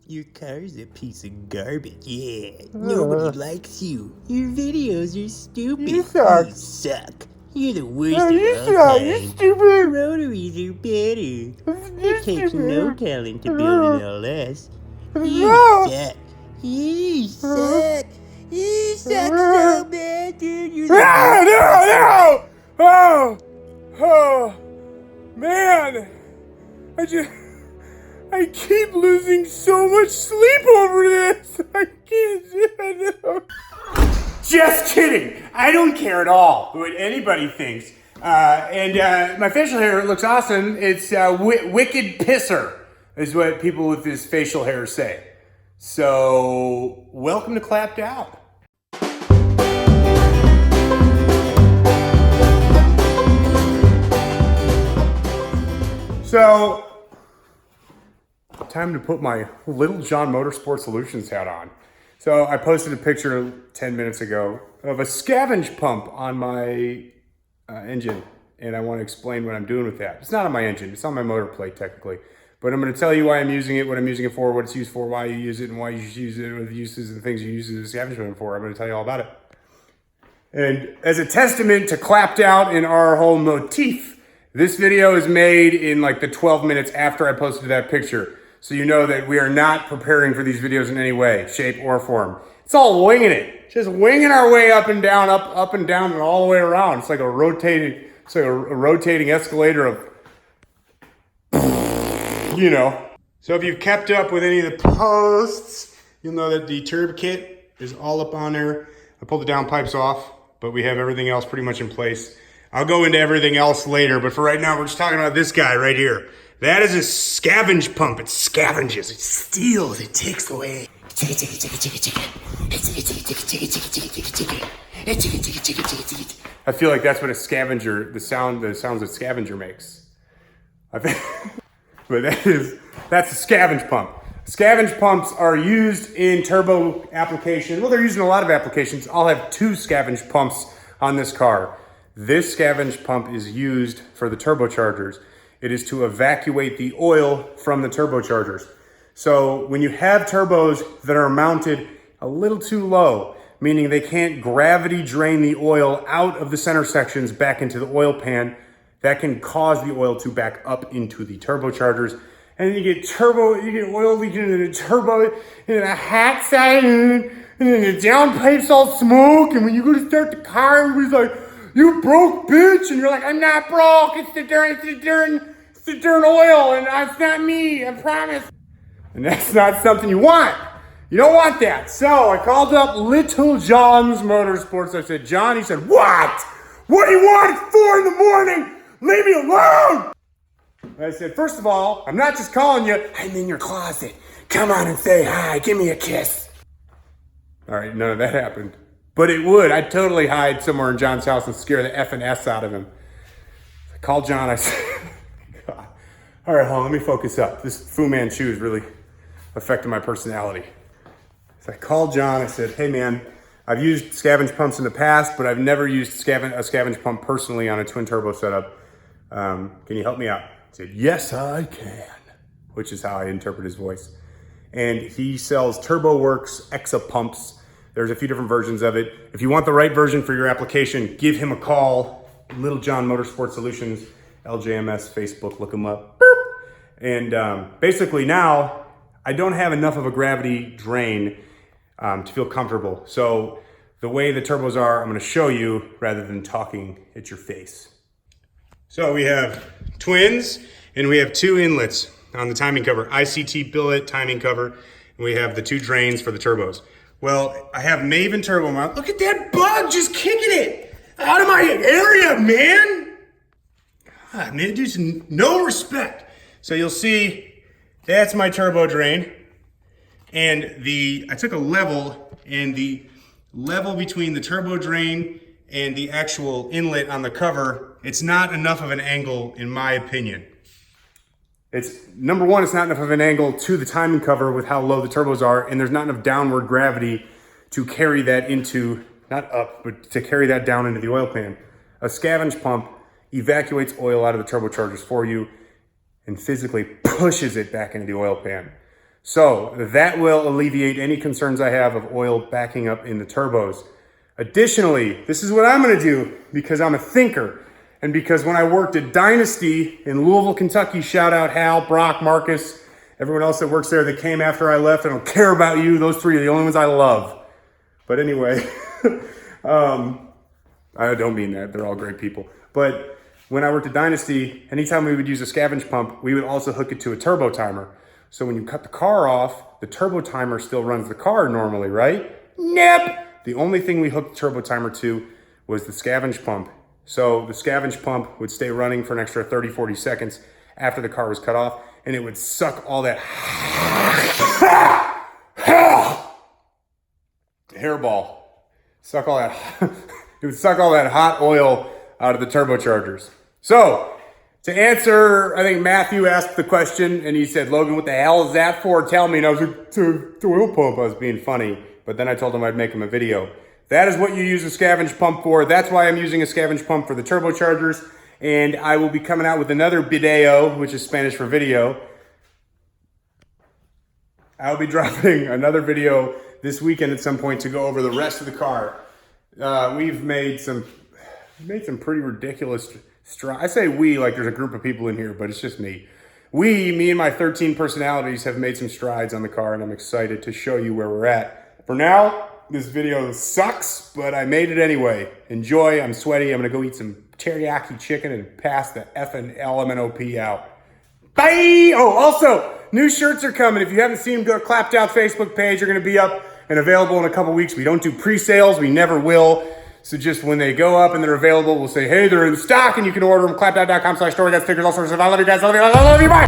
Your car's a piece of garbage, yeah. Nobody likes you. Your videos are stupid. You suck. You suck. You're the worst No, of you all suck. time. You're stupid. Rotaries are better. You're It takes no stupid. talent to build an LS. You No. suck. You suck. You suck so bad, dude. You're the No, worst. no, no. Oh, man. I keep losing so much sleep over this. I can't do it. Just kidding. I don't care at all what anybody thinks. My facial hair looks awesome. It's wicked pisser, is what people with this facial hair say. So, welcome to Clapped Out. So, time to put my Lil Johns Motorsport Solutions hat on. So I posted a picture 10 minutes ago of a Scavenge pump on my engine, and I want to explain what I'm doing with that. It's not on my engine, it's on my motor plate technically. But I'm going to tell you why I'm using it, what I'm using it for, what it's used for, why you use it, and why you should use it, what the uses and things you use the Scavenge pump for. I'm going to tell you all about it. And as a testament to Clapped Out in our whole motif, this video is made in like the 12 minutes after I posted that picture. So you know that we are not preparing for these videos in any way, shape, or form. It's all winging it. Just winging our way up and down, up and down, and all the way around. It's like a rotating escalator of, you know. So if you've kept up with any of the posts, you'll know that the turb kit is all up on there. I pulled the downpipes off, but we have everything else pretty much in place. I'll go into everything else later, but for right now, we're just talking about this guy right here. That is a Scavenge pump. It scavenges, it steals, it takes away. I feel like that's what a scavenger, the sounds a scavenger makes. I think, but that's a Scavenge pump. Scavenge pumps are used in turbo application. Well, they're used in a lot of applications. I'll have 2 Scavenge pumps on this car. This Scavenge pump is used for the turbochargers. It is to evacuate the oil from the turbochargers. So when you have turbos that are mounted a little too low, meaning they can't gravity drain the oil out of the center sections back into the oil pan, that can cause the oil to back up into the turbochargers. And you get oil leaking into the turbo, and the hot side, and then the downpipes all smoke, and when you go to start the car, everybody's like, "You broke, bitch," and you're like, "I'm not broke, it's the darn oil, and it's not me, I promise." And that's not something you want. You don't want that. So I called up Lil Johns Motorsports. I said, "John," he said, "What? What do you want? It's 4 in the morning. Leave me alone." And I said, "First of all, I'm not just calling you. I'm in your closet. Come on and say hi. Give me a kiss." All right, none of that happened. But it would. I'd totally hide somewhere in John's house and scare the F and S out of him. I called John. I said, God. All right, hold on, let me focus up. This Fu Manchu is really affecting my personality. So I called John. I said, "Hey, man, I've used Scavenge pumps in the past, but I've never used a Scavenge pump personally on a twin turbo setup. Can you help me out?" He said, "Yes, I can," which is how I interpret his voice. And he sells TurboWorks Exa pumps. There's a few different versions of it. If you want the right version for your application, give him a call. Lil Johns Motorsport Solutions, LJMS, Facebook, look him up. Boop. And basically now, I don't have enough of a gravity drain to feel comfortable. So the way the turbos are, I'm gonna show you rather than talking at your face. So we have twins and we have 2 inlets on the timing cover, ICT billet timing cover, and we have the 2 drains for the turbos. Well, I have Maven turbo mount. Look at that bug just kicking it out of my area, man. God, man, dude's no respect. So you'll see that's my turbo drain. And I took a level, and the level between the turbo drain and the actual inlet on the cover, it's not enough of an angle in my opinion. It's number one, it's not enough of an angle to the timing cover with how low the turbos are, and there's not enough downward gravity to carry that into, not up, but to carry that down into the oil pan. A Scavenge pump evacuates oil out of the turbochargers for you and physically pushes it back into the oil pan. So that will alleviate any concerns I have of oil backing up in the turbos. Additionally, this is what I'm gonna do because I'm a thinker and because when I worked at Dynasty in Louisville, Kentucky, shout out Hal, Brock, Marcus, everyone else that works there that came after I left. I don't care about you. Those three are the only ones I love. But anyway, I don't mean that. They're all great people. But when I worked at Dynasty, anytime we would use a scavenge pump, we would also hook it to a turbo timer. So when you cut the car off, the turbo timer still runs the car normally, right? Nope. The only thing we hooked the turbo timer to was the scavenge pump. So the scavenge pump would stay running for an extra 30, 40 seconds after the car was cut off, and it would suck all that hairball. Suck all that, it would suck all that hot oil out of the turbochargers. So, to answer, I think Matthew asked the question and he said, Logan, what the hell is that for? Tell me. And I was like, to oil pump. I was being funny. But then I told him I'd make him a video. That is what you use a scavenge pump for. That's why I'm using a scavenge pump for the turbochargers. And I will be coming out with another video, which is Spanish for video. I'll be dropping another video this weekend at some point to go over the rest of the car. We've made some pretty ridiculous strides. I say we like there's a group of people in here, but it's just me. Me and my 13 personalities have made some strides on the car, and I'm excited to show you where we're at. For now, this video sucks, but I made it anyway. Enjoy. I'm sweaty. I'm gonna go eat some teriyaki chicken and pass the effing LMNOP out. Bye! Oh, also, new shirts are coming. If you haven't seen them, go to Clapped Out Facebook page. They're gonna be up and available in a couple weeks. We don't do pre-sales. We never will. So just when they go up and they're available, we'll say, hey, they're in stock and you can order them. Clapped.com/store. Got stickers, all sorts of stuff. I love you guys. I love you. I love you. Bye.